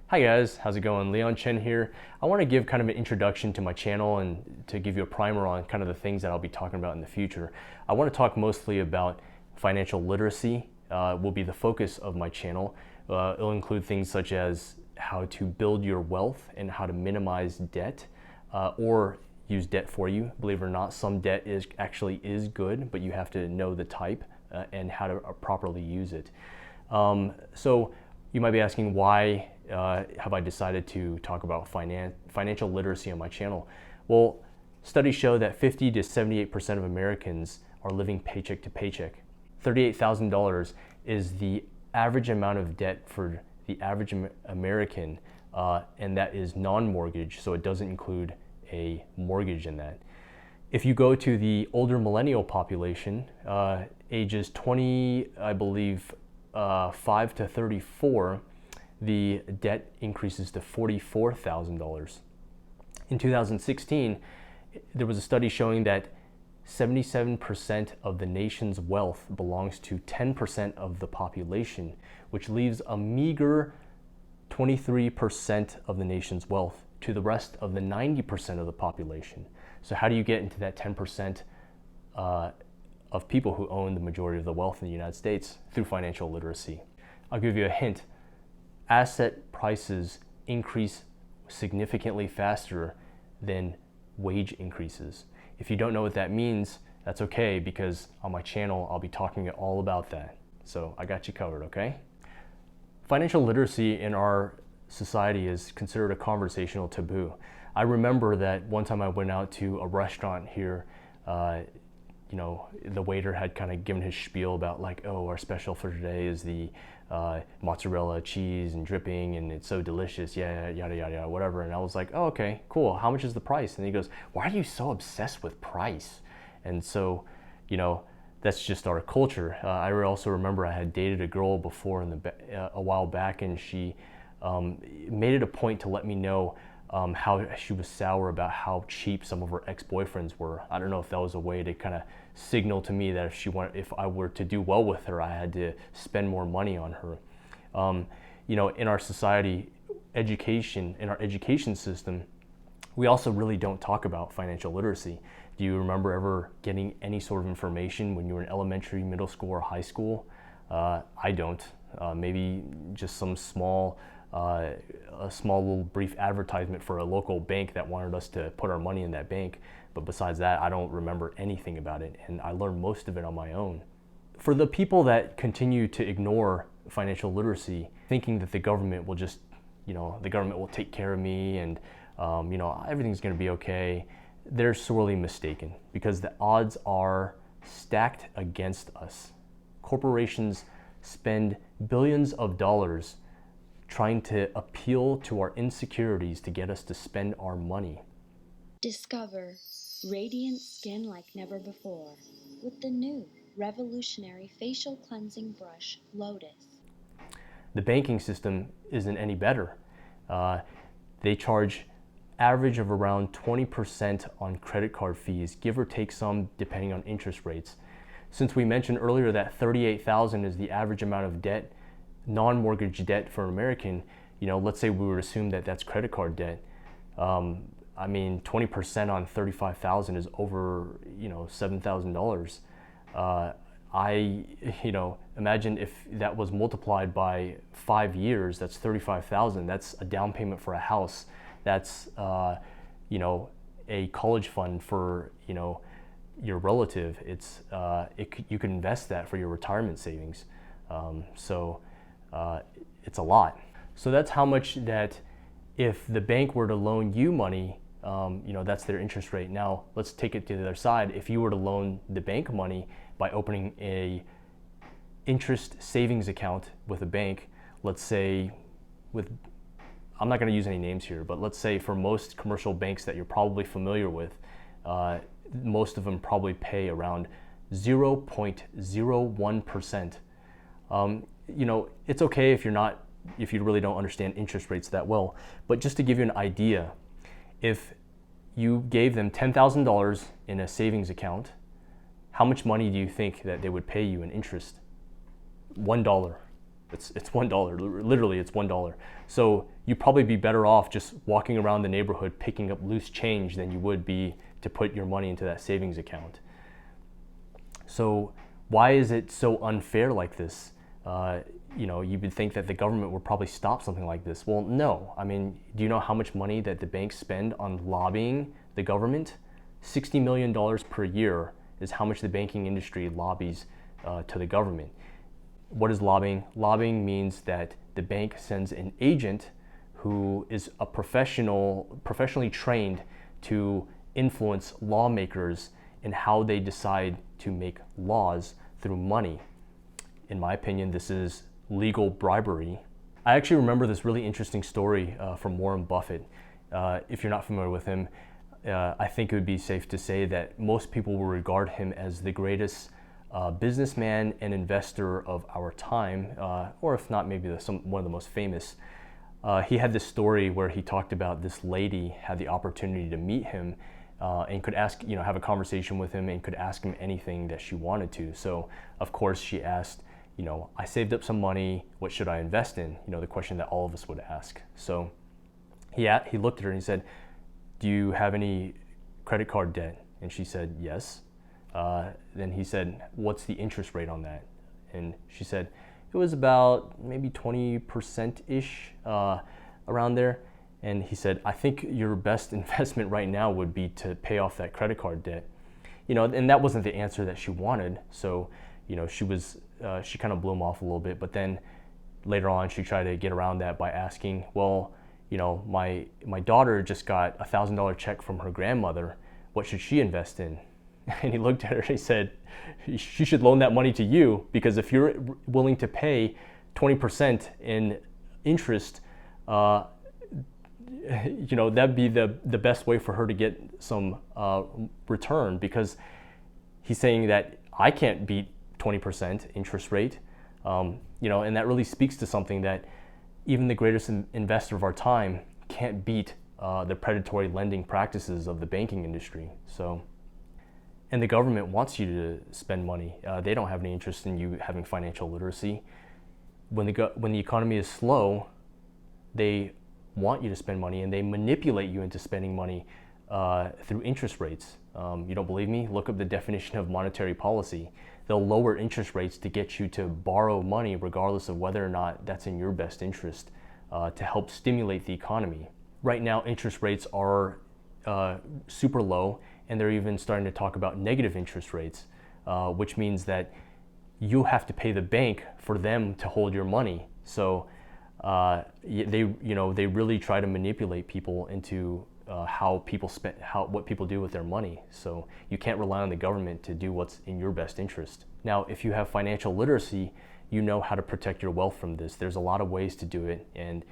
Hi guys, how's it going? Leon Chen here. I want to give kind of an introduction to my channel and to give you a primer on kind of the things that I'll be talking about in the future. I want to talk mostly about financial literacy. Will be the focus of my channel. It'll include things such as how to build your wealth and how to minimize debt or use debt for you. Believe it or not, some debt is good, but you have to know the type and how to properly use it. So you might be asking, why have I decided to talk about financial literacy on my channel? Well, studies show that 50 to 78% of Americans are living paycheck to paycheck. $38,000 is the average amount of debt for the average American, and that is non-mortgage, so it doesn't include a mortgage in that. If you go to the older millennial population, ages 20, I believe, 5 to 34, the debt increases to $44,000. In 2016, there was a study showing that 77% of the nation's wealth belongs to 10% of the population, which leaves a meager 23% of the nation's wealth to the rest of the 90% of the population. So how do you get into that 10% of people who own the majority of the wealth in the United States? Through financial literacy. I'll give you a hint. Asset prices increase significantly faster than wage increases. If you don't know what that means, that's okay, because on my channel I'll be talking all about that. So I got you covered, okay? Financial literacy in our society is considered a conversational taboo. I remember that one time I went out to a restaurant here, the waiter had kind of given his spiel about like, oh, our special for today is the mozzarella cheese and dripping, and it's so delicious, yeah, yada, yada, yada, whatever. And I was like, oh, okay, cool. How much is the price? And he goes, why are you so obsessed with price? And so, that's just our culture. I also remember I had dated a girl before a while back, and she made it a point to let me know how she was sour about how cheap some of her ex-boyfriends were. I don't know if that was a way to kind of signal to me that if I were to do well with her, I had to spend more money on her. In our society, in our education system, we also really don't talk about financial literacy. Do you remember ever getting any sort of information when you were in elementary, middle school, or high school? I don't. Maybe just some a small little brief advertisement for a local bank that wanted us to put our money in that bank. But besides that, I don't remember anything about it, and I learned most of it on my own. For the people that continue to ignore financial literacy, thinking that the government will just, the government will take care of me and, everything's going to be okay, they're sorely mistaken, because the odds are stacked against us. Corporations spend billions of dollars trying to appeal to our insecurities to get us to spend our money. Discover radiant skin like never before with the new revolutionary facial cleansing brush, Lotus. The banking system isn't any better. They charge average of around 20% on credit card fees, give or take some depending on interest rates. Since we mentioned earlier that $38,000 is the average amount of debt, non-mortgage debt for an American, let's say we would assume that that's credit card debt. 20% on $35,000 is over, $7,000. Imagine if that was multiplied by 5 years, that's $35,000. That's a down payment for a house. That's, a college fund for, your relative. You could invest that for your retirement savings. It's a lot. So that's how much that if the bank were to loan you money, that's their interest rate. Now let's take it to the other side. If you were to loan the bank money by opening a interest savings account with a bank, let's say I'm not going to use any names here, but let's say for most commercial banks that you're probably familiar with, most of them probably pay around 0.01%. It's okay if you really don't understand interest rates that well, but just to give you an idea, if you gave them $10,000 in a savings account, how much money do you think that they would pay you in interest? $1. It's $1. Literally, it's $1. So you'd probably be better off just walking around the neighborhood picking up loose change than you would be to put your money into that savings account. So why is it so unfair like this? You would think that the government would probably stop something like this. Well, no. I mean, do you know how much money that the banks spend on lobbying the government? $60 million per year is how much the banking industry lobbies to the government. What is lobbying? Lobbying means that the bank sends an agent who is a professionally trained to influence lawmakers in how they decide to make laws through money. In my opinion, this is legal bribery. I actually remember this really interesting story from Warren Buffett. If you're not familiar with him, I think it would be safe to say that most people will regard him as the greatest businessman and investor of our time, or if not, maybe one of the most famous. He had this story where he talked about this lady had the opportunity to meet him and could ask, have a conversation with him and could ask him anything that she wanted to. So, of course, she asked, I saved up some money, what should I invest in? The question that all of us would ask. So he looked at her and he said, do you have any credit card debt? And she said, yes. Then he said, what's the interest rate on that? And she said, it was about maybe 20%-ish around there. And he said, I think your best investment right now would be to pay off that credit card debt. And that wasn't the answer that she wanted. So, she kind of blew him off a little bit. But then later on, she tried to get around that by asking, well, my daughter just got a $1,000 check from her grandmother. What should she invest in? And he looked at her and he said, she should loan that money to you, because if you're willing to pay 20% in interest, that'd be the best way for her to get some return, because he's saying that I can't beat 20% interest rate, and that really speaks to something that even the greatest investor of our time can't beat the predatory lending practices of the banking industry. So, and the government wants you to spend money. They don't have any interest in you having financial literacy. When the economy is slow, they want you to spend money, and they manipulate you into spending money through interest rates. You don't believe me? Look up the definition of monetary policy. They'll lower interest rates to get you to borrow money regardless of whether or not that's in your best interest, to help stimulate the economy. Right now, interest rates are super low, and they're even starting to talk about negative interest rates, which means that you have to pay the bank for them to hold your money. So they really try to manipulate people into what people do with their money. So you can't rely on the government to do what's in your best interest. Now, if you have financial literacy, you know how to protect your wealth from this. There's a lot of ways to do it, and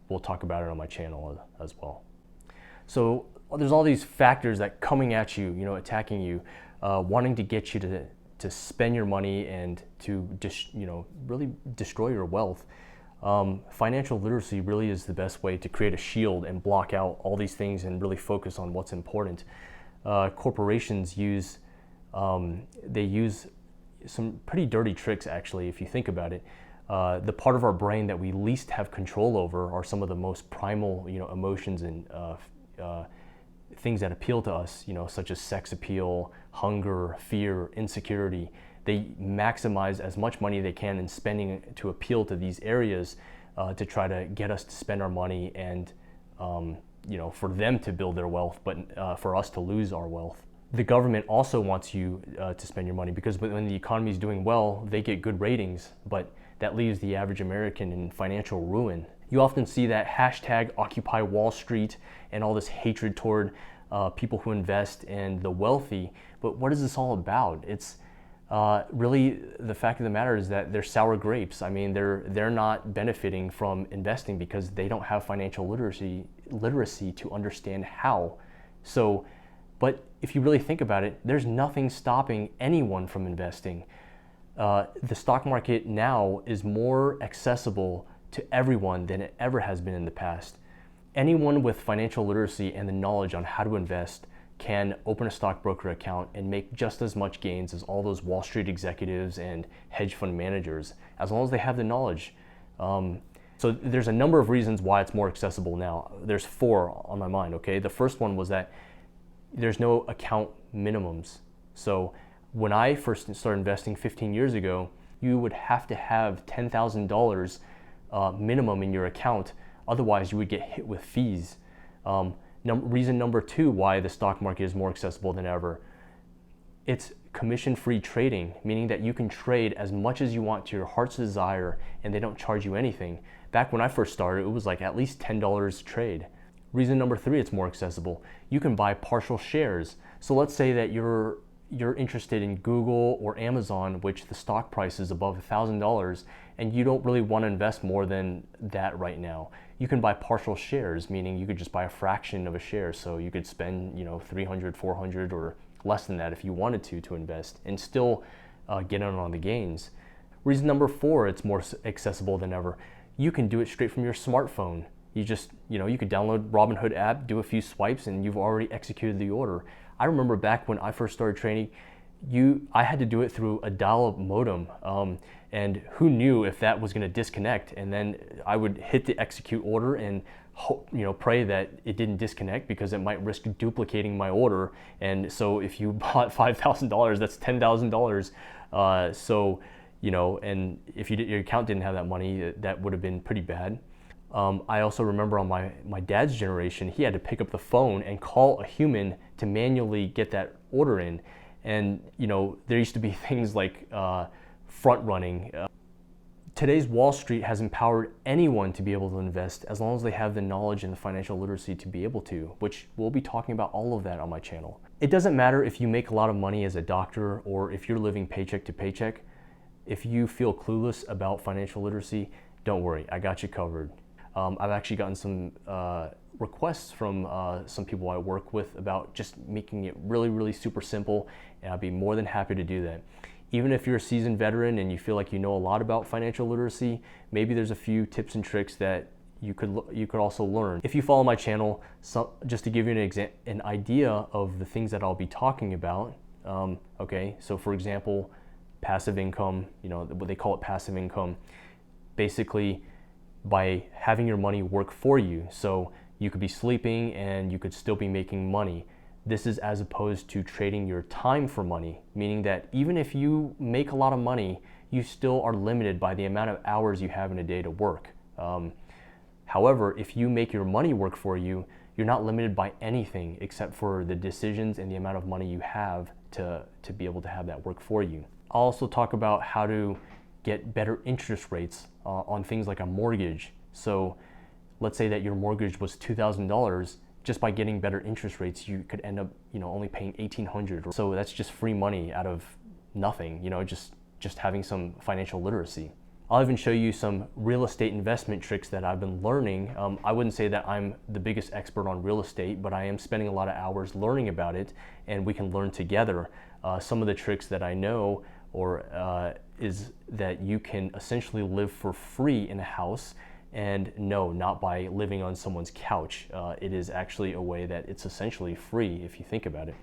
we'll talk about it on my channel as well. So there's all these factors that coming at you, attacking you, wanting to get you to spend your money and to really destroy your wealth. Financial literacy really is the best way to create a shield and block out all these things and really focus on what's important. Corporations use some pretty dirty tricks, actually, if you think about it. The part of our brain that we least have control over are some of the most primal, emotions and things that appeal to us, such as sex appeal, hunger, fear, insecurity. They maximize as much money they can in spending to appeal to these areas to try to get us to spend our money and, for them to build their wealth, but for us to lose our wealth. The government also wants you to spend your money, because when the economy is doing well, they get good ratings, but that leaves the average American in financial ruin. You often see that hashtag Occupy Wall Street and all this hatred toward people who invest and the wealthy. But what is this all about? It's really, the fact of the matter is that they're sour grapes. I mean, they're not benefiting from investing because they don't have financial literacy to understand how. So, but if you really think about it, there's nothing stopping anyone from investing. The stock market now is more accessible to everyone than it ever has been in the past. Anyone with financial literacy and the knowledge on how to invest can open a stockbroker account and make just as much gains as all those Wall Street executives and hedge fund managers, as long as they have the knowledge. So there's a number of reasons why it's more accessible now. There's 4 on my mind, okay? The first one was that there's no account minimums. So when I first started investing 15 years ago, you would have to have $10,000 minimum in your account. Otherwise, you would get hit with fees. Reason number 2 why the stock market is more accessible than ever. It's commission-free trading, meaning that you can trade as much as you want to your heart's desire and they don't charge you anything. Back when I first started, it was like at least $10 a trade. Reason number 3, it's more accessible. You can buy partial shares. So let's say that you're interested in Google or Amazon, which the stock price is above $1,000, and you don't really want to invest more than that right now. You can buy partial shares, meaning you could just buy a fraction of a share. So you could spend, $300, $400, or less than that if you wanted to invest and still get in on the gains. Reason number 4, it's more accessible than ever. You can do it straight from your smartphone. You just, you could download Robinhood app, do a few swipes, and you've already executed the order. I remember back when I first started trading, I had to do it through a dial-up modem, and who knew if that was going to disconnect? And then I would hit the execute order and pray that it didn't disconnect, because it might risk duplicating my order. And so if you bought $5,000, that's $10,000. And if your account didn't have that money, that would have been pretty bad. I also remember on my dad's generation, he had to pick up the phone and call a human to manually get that order in. And there used to be things like front running. Today's Wall Street has empowered anyone to be able to invest as long as they have the knowledge and the financial literacy to be able to, which we'll be talking about all of that on my channel. It doesn't matter if you make a lot of money as a doctor or if you're living paycheck to paycheck. If you feel clueless about financial literacy, don't worry, I got you covered. I've actually gotten some requests from some people I work with about just making it really, really super simple, and I'd be more than happy to do that. Even if you're a seasoned veteran and you feel like you know a lot about financial literacy, maybe there's a few tips and tricks that you could also learn. If you follow my channel, just to give you an idea of the things that I'll be talking about, okay, so for example, passive income, what they call it, passive income, basically by having your money work for you. So you could be sleeping and you could still be making money. This is as opposed to trading your time for money, meaning that even if you make a lot of money, you still are limited by the amount of hours you have in a day to work. However, if you make your money work for you, you're not limited by anything except for the decisions and the amount of money you have to be able to have that work for you. I'll also talk about how to get better interest rates on things like a mortgage. So let's say that your mortgage was $2,000. Just by getting better interest rates, you could end up only paying $1,800. So that's just free money out of nothing, just having some financial literacy. I'll even show you some real estate investment tricks that I've been learning. I wouldn't say that I'm the biggest expert on real estate, but I am spending a lot of hours learning about it, and we can learn together. Some of the tricks that I know is that you can essentially live for free in a house, and no, not by living on someone's couch. It is actually a way that it's essentially free if you think about it.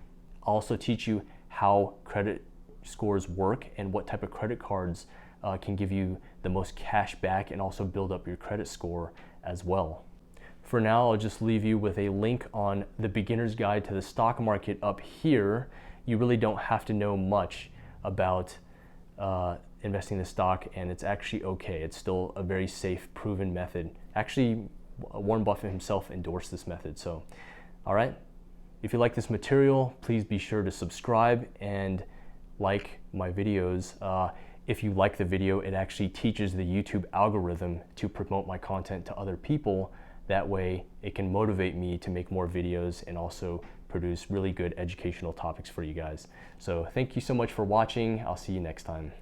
I'll also teach you how credit scores work and what type of credit cards can give you the most cash back and also build up your credit score as well. For now, I'll just leave you with a link on the beginner's guide to the stock market up here. You really don't have to know much about investing in the stock, and it's actually okay. It's still a very safe, proven method. Actually, Warren Buffett himself endorsed this method. So, all right. If you like this material, please be sure to subscribe and like my videos. If you like the video, it actually teaches the YouTube algorithm to promote my content to other people. That way, it can motivate me to make more videos and also produce really good educational topics for you guys. So thank you so much for watching. I'll see you next time.